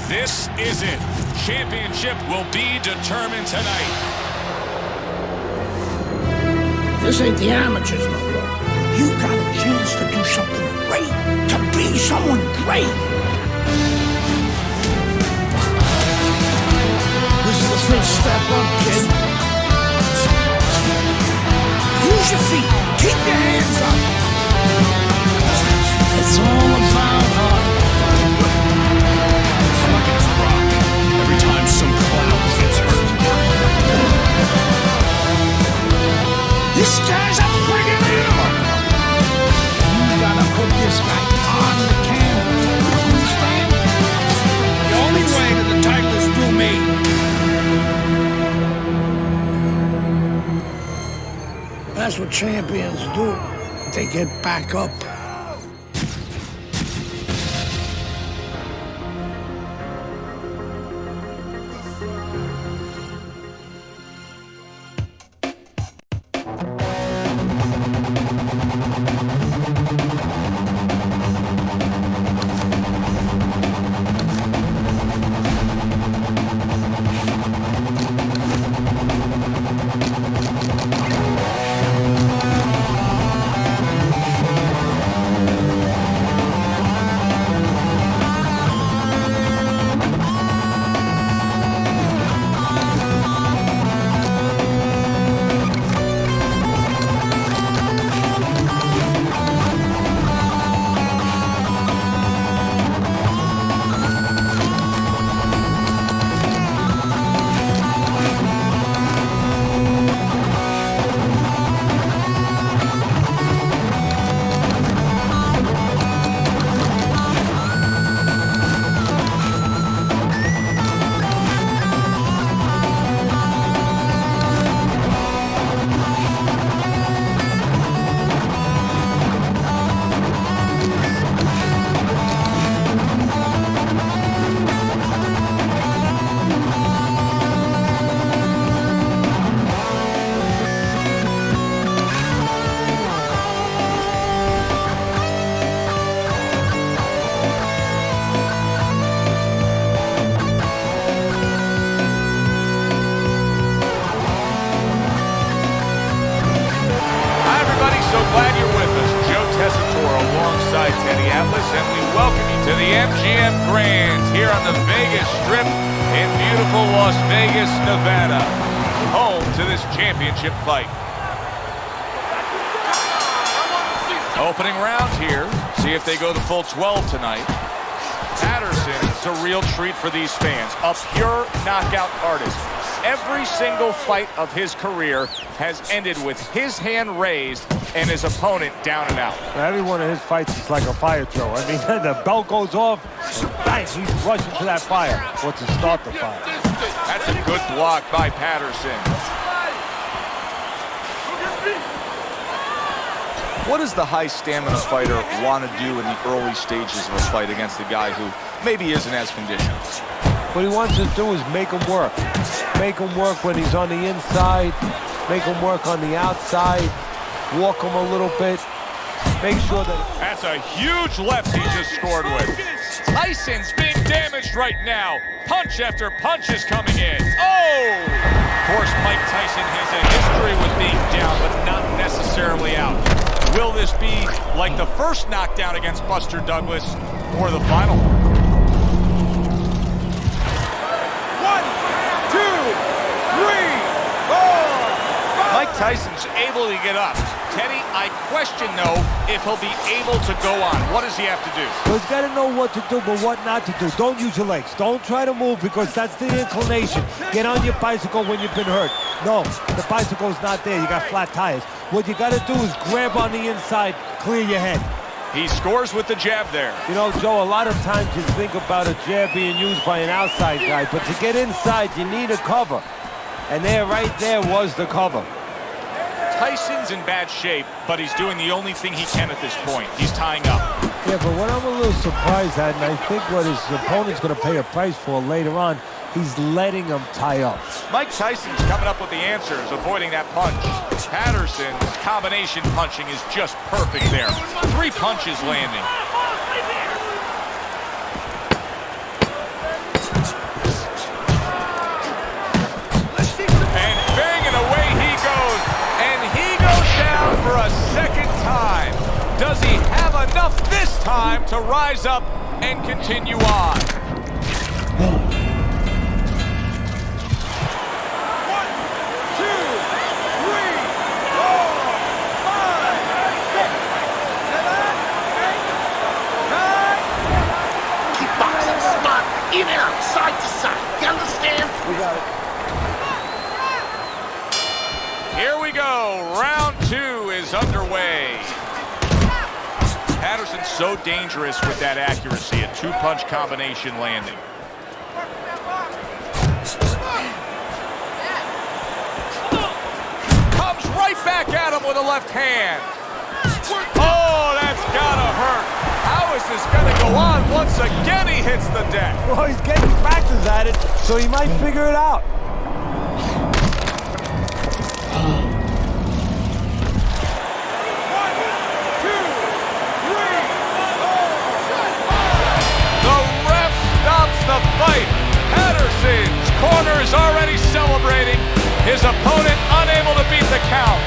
This is it. Championship will be determined tonight. This ain't the amateurs no more. You got a chance to do something great, to be someone great. This is the first step up, kid. Use your feet. Keep your hands up. It's all about heart. I'm like a rock every time some clown gets hurt. This guy's a friggin' animal. You gotta put this guy on the canvas. Understand? The only way to the title is through me. That's what champions do. They get back up. And we welcome you to the MGM Grand here on the Vegas Strip in beautiful Las Vegas, Nevada, home to this championship fight. Opening round here, see if they go the full 12 tonight. Patterson is a real treat for these fans, a pure knockout artist. Every single fight of his career has ended with his hand raised and his opponent down and out. Every one of his fights is like a fire drill. I mean, the bell goes off, bang, he's rushing to that fire, or to start the fire. That's a good block by Patterson. What does the high stamina fighter want to do in the early stages of a fight against a guy who maybe isn't as conditioned? What he wants to do is make him work. Make him work when he's on the inside, make him work on the outside, walk him a little bit, make sure that... That's a huge left he just scored with. Tyson's being damaged right now. Punch after punch is coming in. Oh! Of course, Mike Tyson has a history with being down, but not necessarily out. Will this be like the first knockdown against Buster Douglas or the final one? 1, 2, 3, 4, 5. Mike Tyson's able to get up. Teddy, I question, though, if he'll be able to go on. What does he have to do? Well, he's got to know what to do, but what not to do. Don't use your legs. Don't try to move, because that's the inclination. Get on your bicycle when you've been hurt. No, the bicycle's not there. You got flat tires. What you got to do is grab on the inside, clear your head. He scores with the jab there. You know, Joe, a lot of times you think about a jab being used by an outside guy, but to get inside, you need a cover. And there, right there, was the cover. Tyson's in bad shape, but he's doing the only thing he can at this point. He's tying up. Yeah, but what I'm a little surprised at, and I think what his opponent's going to pay a price for later on, he's letting him tie up. Mike Tyson's coming up with the answers, avoiding that punch. Patterson's combination punching is just perfect there. 3 punches landing. time to rise up and continue on. 1, 2, 3, 4, 5, 6, 7, 8, 9. Keep boxing smart, in and out, side to side. You understand? We got it. Here we go. Round 2 is underway. Patterson's so dangerous with that accuracy, a two-punch combination landing. Comes right back at him with a left hand. Oh, that's gotta hurt. How is this gonna go on? Once again, he hits the deck. Well, he's getting practice at it, so he might figure it out. The fight. Patterson's corner is already celebrating. His opponent unable to beat the count.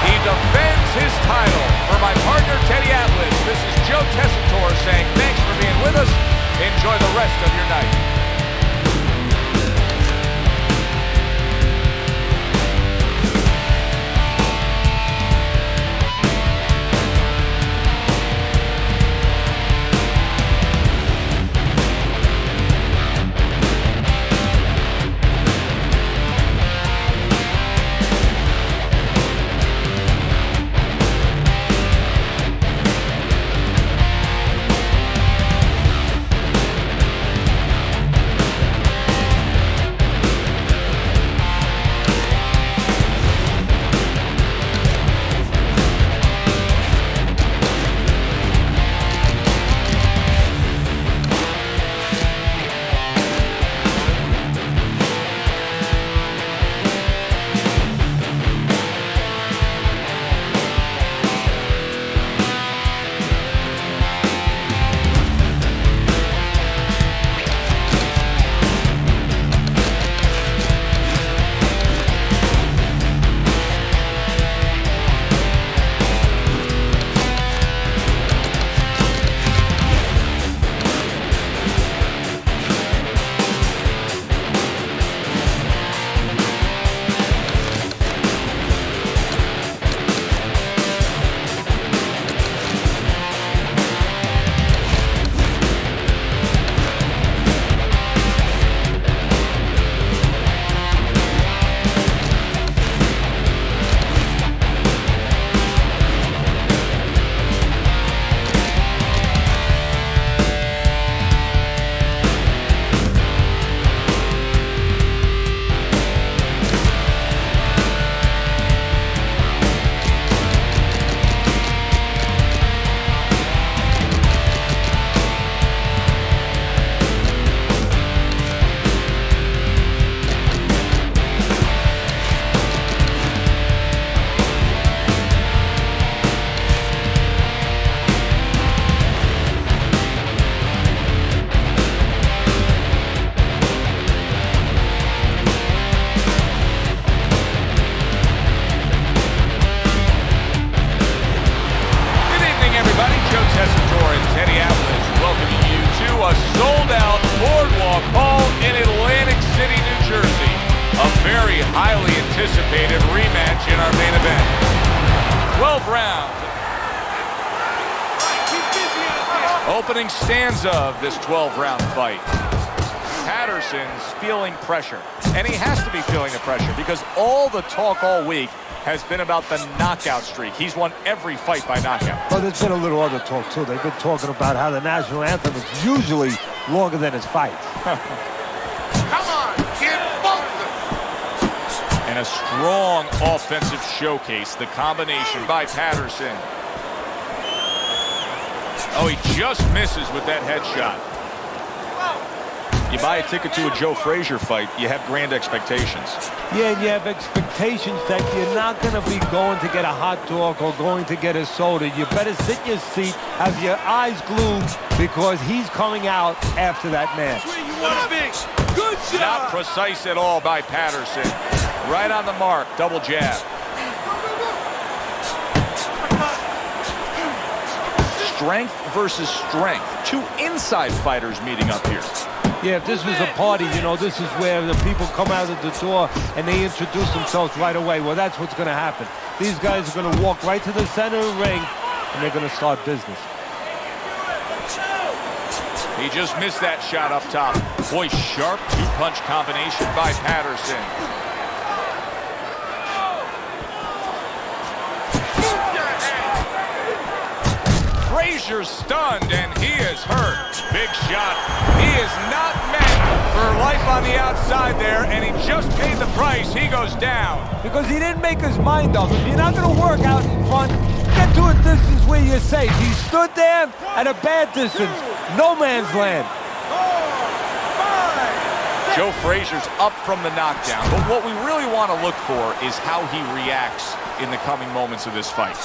He defends his title. For my partner Teddy Atlas, this is Joe Tessitore saying thanks for being with us. Enjoy the rest of your night. Highly anticipated rematch in our main event. 12 rounds. Opening stanza of this 12-round fight. Patterson's feeling pressure, and he has to be feeling the pressure because all the talk all week has been about the knockout streak. He's won every fight by knockout. Well, there's been a little other talk, too. They've been talking about how the national anthem is usually longer than his fights. Come on, kid, both of them. And a strong offensive showcase, the combination by Patterson. Oh, he just misses with that headshot. You buy a ticket to a Joe Frazier fight, you have grand expectations. Yeah, and you have expectations that you're not going to be going to get a hot dog or going to get a soda. You better sit in your seat, have your eyes glued, because he's coming out after that man. Good job. Not precise at all by Patterson. Right on the mark, double jab. Strength versus strength. Two inside fighters meeting up here. Yeah, if this was a party, you know, this is where the people come out of the door and they introduce themselves right away. Well, that's what's going to happen. These guys are going to walk right to the center of the ring and they're going to start business. He just missed that shot up top. Boy, sharp two-punch combination by Patterson. Frazier's stunned, and he is hurt. Big shot. He is not meant for life on the outside there, and he just paid the price. He goes down. Because he didn't make his mind up. If you're not going to work out in front, get to a distance where you're safe. He stood there at a bad distance. No man's land. Joe Frazier's up from the knockdown, but what we really want to look for is how he reacts in the coming moments of this fight.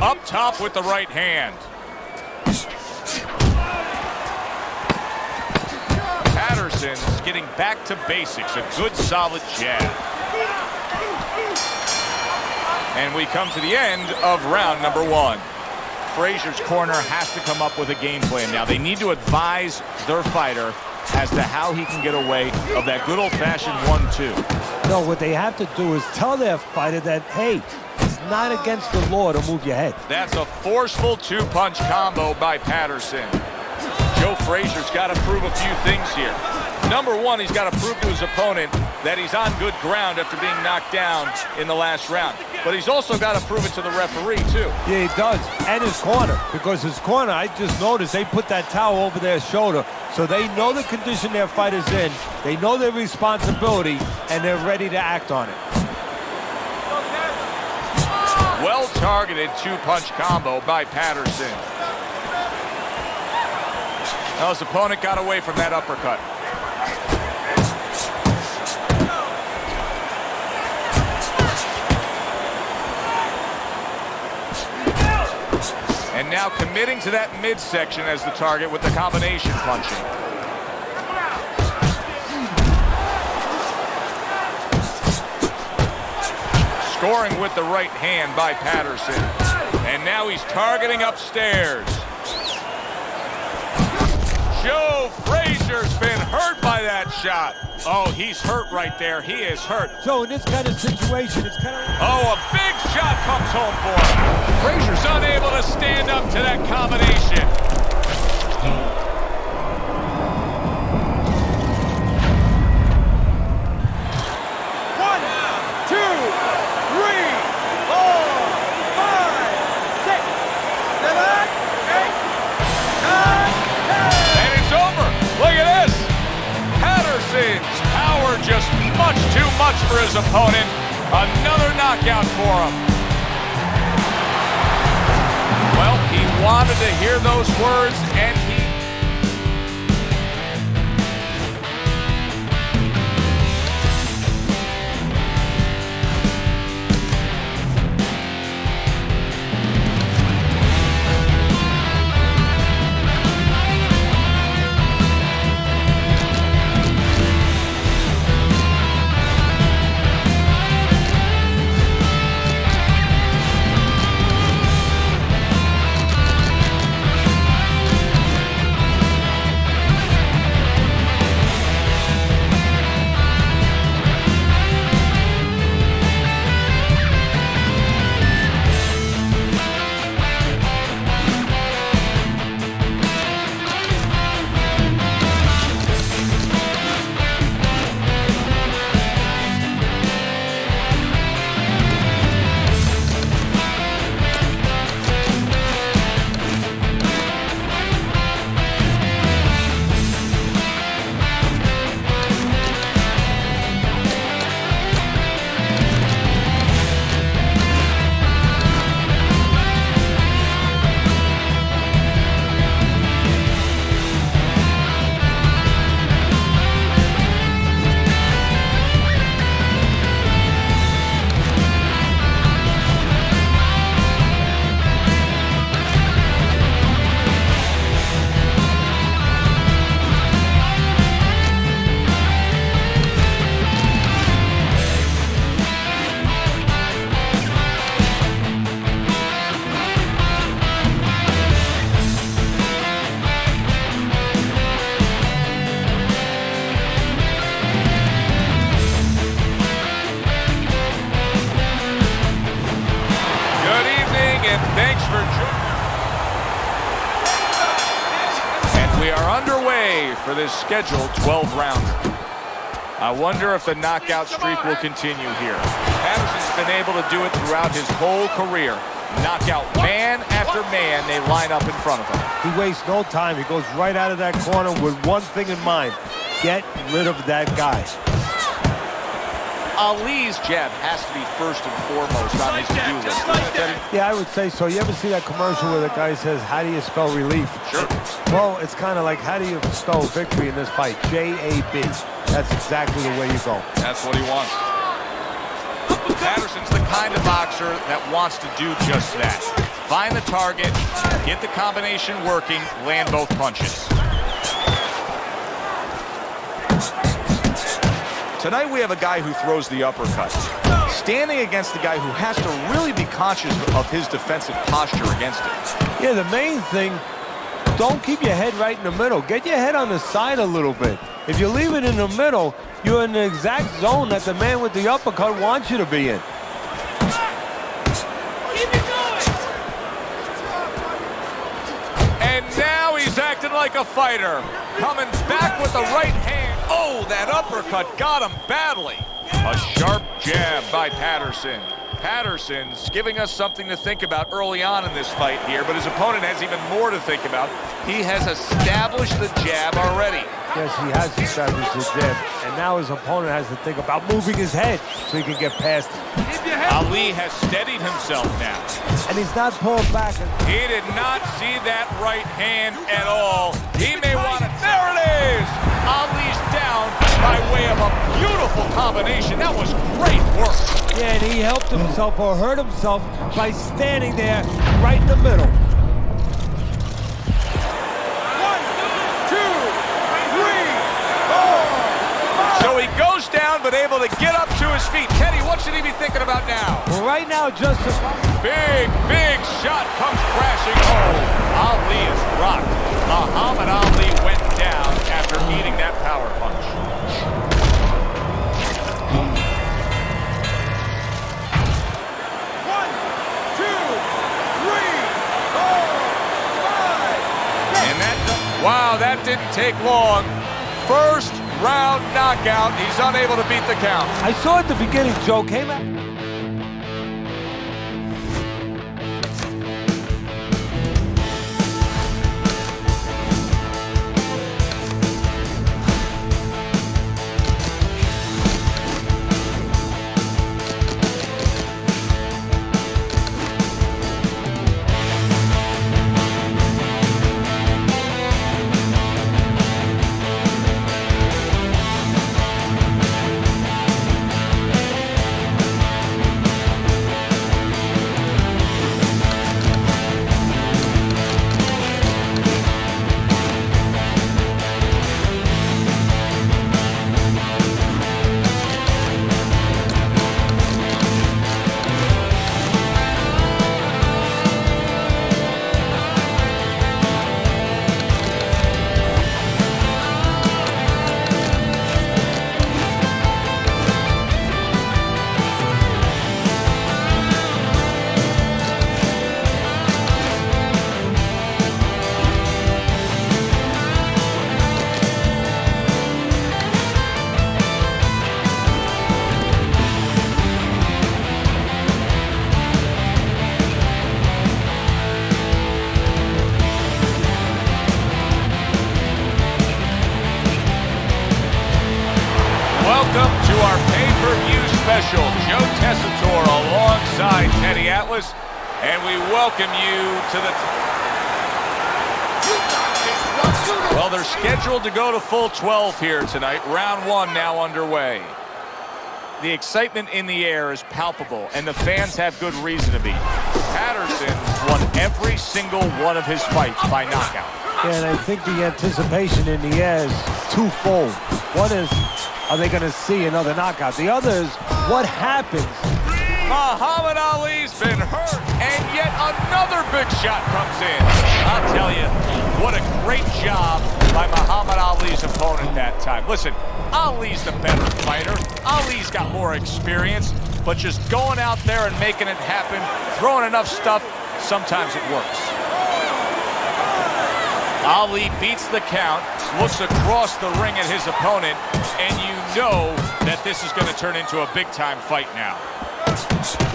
Up top with the right hand. Patterson's getting back to basics. A good, solid jab. And we come to the end of round number one. Frazier's corner has to come up with a game plan now. They need to advise their fighter as to how he can get away of that good old-fashioned 1-2. No, what they have to do is tell their fighter that, hey, it's not against the law to move your head. That's a forceful two-punch combo by Patterson. Joe Frazier's got to prove a few things here. Number one, he's got to prove to his opponent that he's on good ground after being knocked down in the last round. But he's also got to prove it to the referee, too. Yeah, he does. And his corner. Because his corner, I just noticed, they put that towel over their shoulder. So they know the condition their fighter's in. They know their responsibility, and they're ready to act on it. Well-targeted two-punch combo by Patterson. Now his opponent got away from that uppercut. And now committing to that midsection as the target with the combination punching. Scoring with the right hand by Patterson. And now he's targeting upstairs. Joe Frazier's been hurt by that shot. Oh, he's hurt right there. He is hurt. So in this kind of situation, it's kind of... Oh, a big shot comes home for him. Frazier's unable to stand up to that combination. Just much too much for his opponent. Another knockout for him. Well, he wanted to hear those words, and he... for this scheduled 12-rounder. I wonder if the knockout streak will continue here. Patterson's been able to do it throughout his whole career. Knockout man after man, they line up in front of him. He wastes no time. He goes right out of that corner with one thing in mind. Get rid of that guy. Ali's jab has to be first and foremost on his to-do list. Yeah, I would say so. You ever see that commercial where the guy says, how do you spell relief? Sure. Well, it's kind of like, how do you spell victory in this fight? J-A-B. That's exactly the way you go. That's what he wants. Patterson's the kind of boxer that wants to do just that. Find the target, get the combination working, land both punches. Tonight we have a guy who throws the uppercut, standing against the guy who has to really be conscious of his defensive posture against it. Yeah, the main thing, don't keep your head right in the middle. Get your head on the side a little bit. If you leave it in the middle, you're in the exact zone that the man with the uppercut wants you to be in. Keep it going! And now he's acting like a fighter. Coming back with the right hand. Oh, that uppercut got him badly. A sharp jab by Patterson. Patterson's giving us something to think about early on in this fight here, but his opponent has even more to think about. He has established the jab already. Yes, he has established his jab, and now his opponent has to think about moving his head so he can get past it. Ali has steadied himself now. And he's not pulling back. He did not see that right hand at all. He may want it. There it is! Ali's down by way of a beautiful combination. That was great work. Yeah, and he helped himself or hurt himself by standing there right in the middle. 1, 2, 3, 4, 5. So he goes down, but able to get up to his feet. Teddy, what should he be thinking about now? Well, right now, just Big shot comes crashing home. Ali is rocked. Muhammad Ali went down after eating that power punch. Wow, that didn't take long. First round knockout. He's unable to beat the count. I saw at the beginning, Joe came out. Welcome to our pay-per-view special. Joe Tessitore alongside Teddy Atlas, and we welcome you to the... Well, they're scheduled to go to full 12 here tonight. Round 1 now underway. The excitement in the air is palpable, and the fans have good reason to be. Patterson won every single one of his fights by knockout. Yeah, and I think the anticipation in the air is twofold. One is, are they going to see another knockout? The other is, what happens? Muhammad Ali's been hurt, and yet another big shot comes in. I'll tell you, what a great job by Muhammad Ali's opponent that time. Listen, Ali's the better fighter. Ali's got more experience, but just going out there and making it happen, throwing enough stuff, sometimes it works. Ali beats the count, looks across the ring at his opponent, and you know that this is going to turn into a big-time fight now.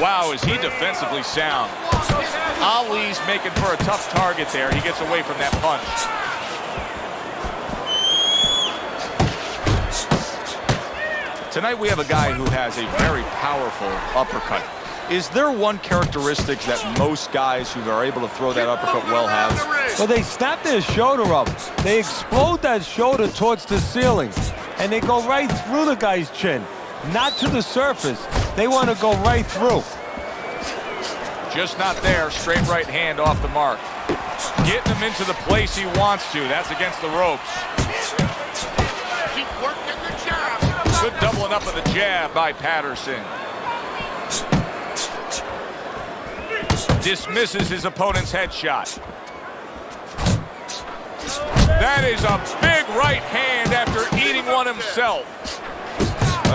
Wow, is he defensively sound. Ali's making for a tough target there. He gets away from that punch. Tonight we have a guy who has a very powerful uppercut. Is there one characteristic that most guys who are able to throw that uppercut well have? Well, they snap their shoulder up. They explode that shoulder towards the ceiling, and they go right through the guy's chin, not to the surface. They want to go right through. Just not there. Straight right hand off the mark. Getting him into the place he wants to. That's against the ropes. Keep working the jab. Good doubling up of the jab by Patterson. Dismisses his opponent's headshot. That is a big right hand after eating one himself.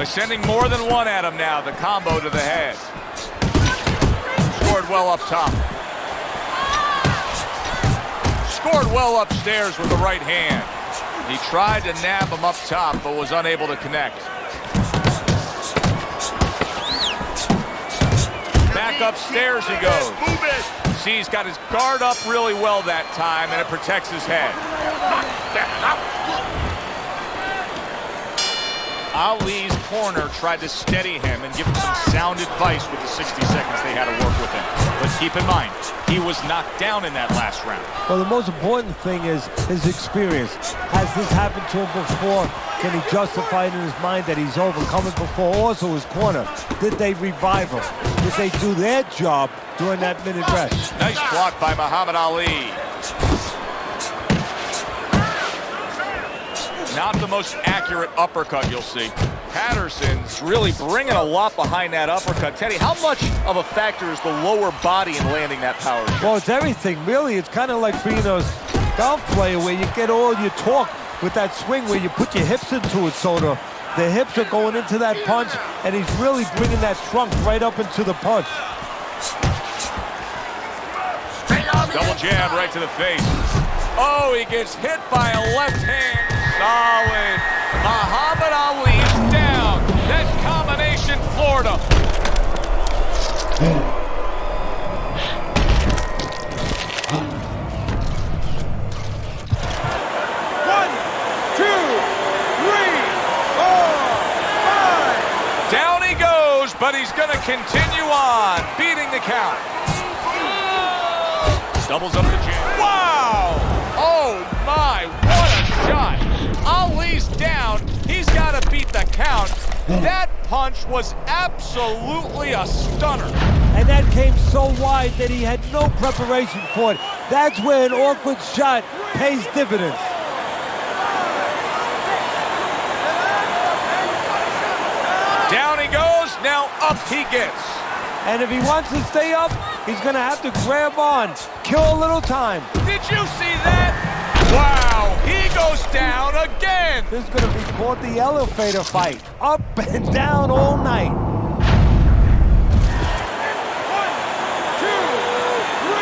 Sending more than one at him now. The combo to the head. Scored well up top. Scored well upstairs with the right hand. He tried to nab him up top, but was unable to connect. Back upstairs he goes. See, he's got his guard up really well that time, and it protects his head. Ali's corner tried to steady him and give him some sound advice with the 60 seconds they had to work with him. But keep in mind, he was knocked down in that last round. Well, the most important thing is his experience. Has this happened to him before? Can he justify it in his mind that he's overcome it before? Also his corner. Did they revive him? Did they do their job during that minute rest? Nice block by Muhammad Ali. Not the most accurate uppercut you'll see. Patterson's really bringing a lot behind that uppercut. Teddy, how much of a factor is the lower body in landing that power shot? Well, it's everything, really. It's kind of like being a golf player where you get all your torque with that swing where you put your hips into it, so the hips are going into that punch, and he's really bringing that trunk right up into the punch. Double jab right to the face. Oh, he gets hit by a left hand. Solid. Muhammad Ali's down. That's combination Florida. One, two, three, 4, 5. Down he goes, but he's going to continue on, beating the count. Doubles up the jab. Wow! Oh my, what a shot. Ali's down. He's got to beat the count. That punch was absolutely a stunner. And that came so wide that he had no preparation for it. That's where an awkward shot pays dividends. Down he goes, now up he gets. And if he wants to stay up, he's going to have to grab on, kill a little time. Did you see that? Wow, he goes down again. This is going to be called the elevator fight. Up and down all night. 1, 2, 3,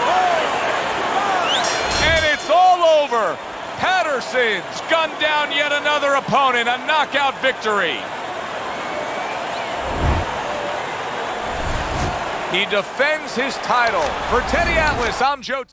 4, 5. And it's all over. Patterson's gunned down yet another opponent, a knockout victory. He defends his title. For Teddy Atlas, I'm Joe.